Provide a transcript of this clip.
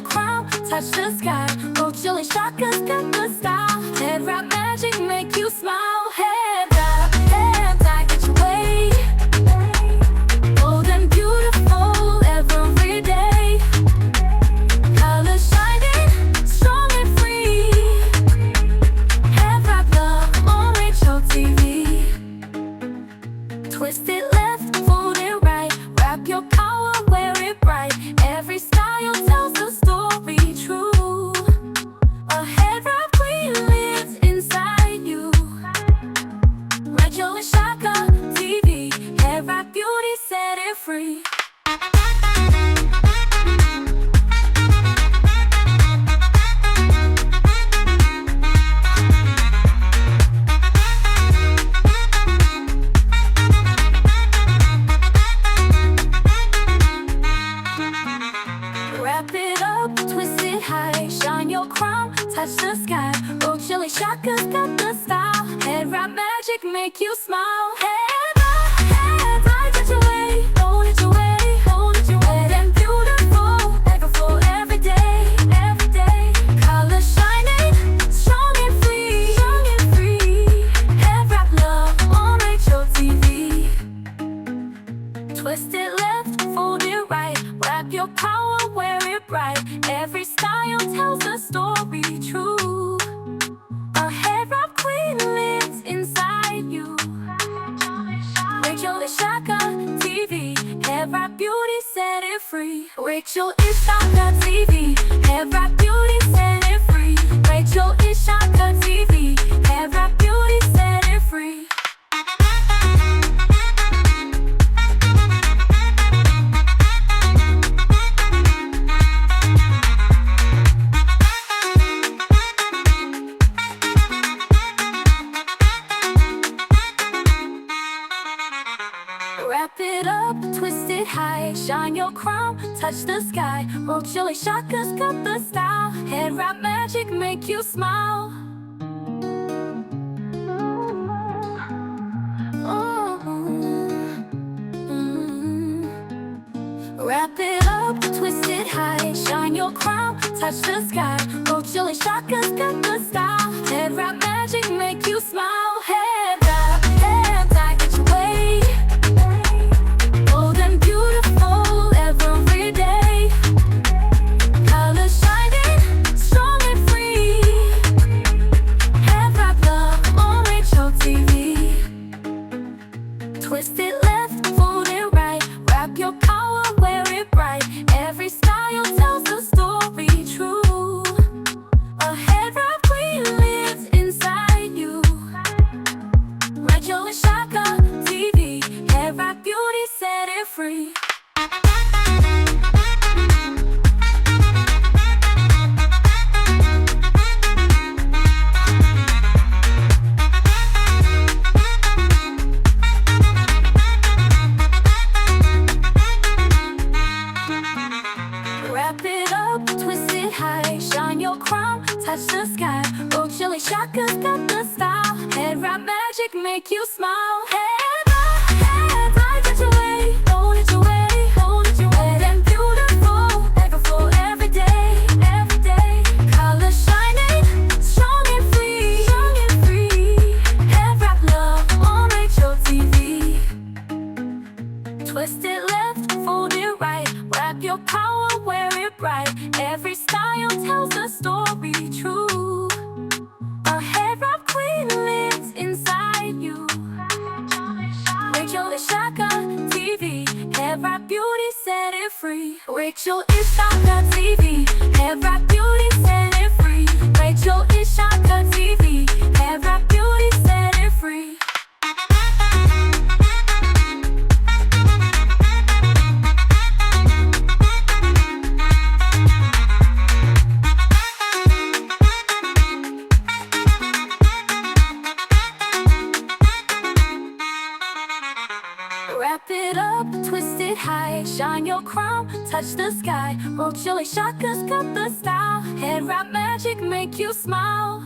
crown, touch the sky. Roll chilly shakas, got the style. Head wrap magic, make you smile. Head wrap, head tie, get your way. Bold and beautiful every day. Colors shining, strong and free. Head wrap love on HOTV. Twist it left, fold it right. Wrap your power, wear it bright. Every style tells a story true. A head wrap queen lives inside you. Regular Shaka TV. Head wrap beauty, set it free. Wrap it up, twist it high. Shine your crown, touch the sky. Roll chilly shakas, got the style. Head wrap magic, make you smile. Head wrap, get your way. Hold it your way, hold it your way. And beautiful, every day, every day. Colors shining, strong and free, strong and free. Head wrap love on HOTV. Twist it left, fold it right. Wrap your power, wear it bright. Every style tells a story true. A head wrap queen lives inside you. Rachel is Shaka TV. Head wrap beauty, set it free. Rachel is Shaka TV. Head wrap beauty, set it free. Rachel is Shaka TV. Head wrap beauty, set it free. Wrap it up, twist it high. Shine your crown, touch the sky. Roll chilly shakas, got the style. Head wrap magic, make you smile. Wrap it up, twist it high. Shine your crown, touch the sky. Roll chilly shakas, got the style. Head wrap magic, make you smile. Head wrap, head tie, get your way. Bold and beautiful every day. Colors shining, strong and free. Head wrap love on HOTV. Twist it left, fold it right. Wrap your power, wear it bright. Every style tells a story true. A head wrap queen lives inside you. Regular Shaka TV. Head wrap beauty, set it free. Wrap it up, twist it high. Shine your crown, touch the sky. Roll chilly shakas, got the style. Head wrap magic, make you smile. Head wrap, get your way. Hold it your way, hold it your way. And beautiful, every day, every day. Colors shining, strong and free, strong and free. Head wrap love on HOTV. Twist it left, fold it right. Wrap your power, wear it bright. Every style tells a story true. A head wrap queen lives inside you. Rachel is Shaka TV. Head wrap beauty, set it free. Rachel is Shaka TV. Head wrap beauty, set it free. Rachel is Shaka TV. Head wrap beauty, set it free. Wrap it up, twist it high. Shine your crown, touch the sky. Roll chilly shakas, got the style. Head wrap magic, make you smile.